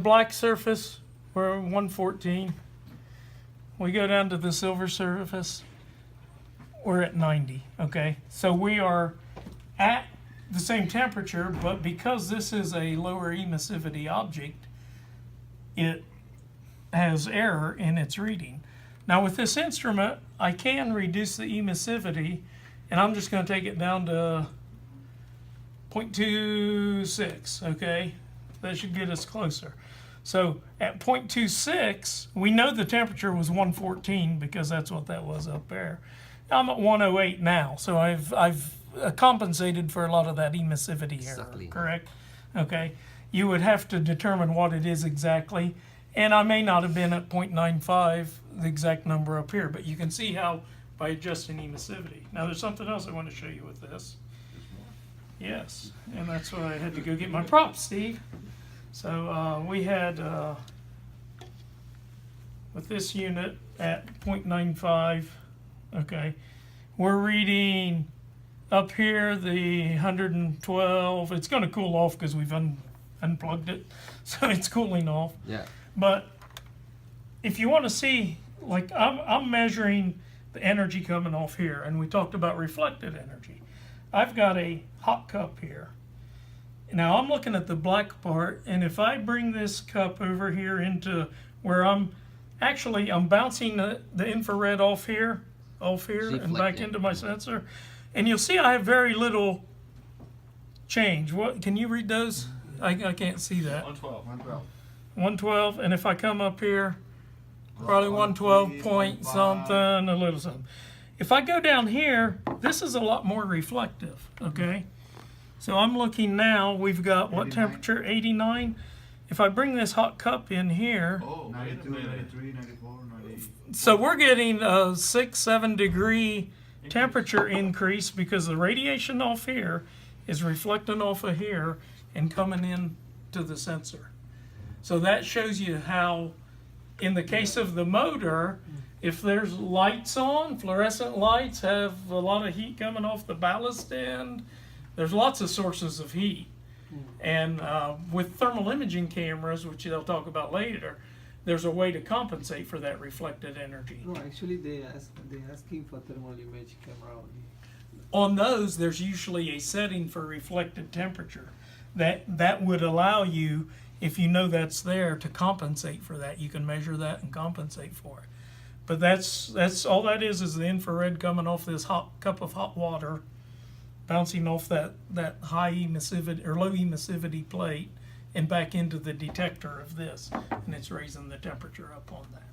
Black surface, we're at 114. We go down to the silver surface, we're at 90, okay? So we are at the same temperature, but because this is a lower emissivity object, it has error in its reading. Now with this instrument, I can reduce the emissivity, and I'm just going to take it down to 0.26, okay? That should get us closer. So at 0.26, we know the temperature was 114 because that's what that was up there. I'm at 108 now, so I've compensated for a lot of that emissivity error, correct? Okay. You would have to determine what it is exactly, and I may not have been at 0.95, the exact number up here, but you can see how by adjusting emissivity. Now there's something else I want to show you with this. Yes, and that's why I had to go get my props, Steve. So we had, with this unit at 0.95, okay, we're reading up here the 112. It's going to cool off because we've unplugged it, so it's cooling off. Yeah. But if you want to see, like I'm measuring the energy coming off here, and we talked about reflected energy. I've got a hot cup here. Now I'm looking at the black part, and if I bring this cup over here into where I'm bouncing the infrared off here and back into my sensor, and you'll see I have very little change. What can you read those? I can't see that. 112. 112, and if I come up here, probably 112 point something, a little something. If I go down here, this is a lot more reflective, okay? So I'm looking now, we've got what 89. temperature? 89. If I bring this hot cup in here, 92, 93, 94, 98. so we're getting a 6-7 degree temperature increase because the radiation off here is reflecting off of here and coming in to the sensor. So that shows you how, in the case of the motor, if there's lights on, fluorescent lights have a lot of heat coming off the ballast end. There's lots of sources of heat. And with thermal imaging cameras, which they'll talk about later, there's a way to compensate for that reflected energy. No, actually they're asking for thermal image camera only. On those, there's usually a setting for reflected temperature that would allow you, if you know that's there, to compensate for that. You can measure that and compensate for it. But that's all that is the infrared coming off this hot cup of hot water, bouncing off that high emissivity or low emissivity plate and back into the detector of this, and it's raising the temperature up on that.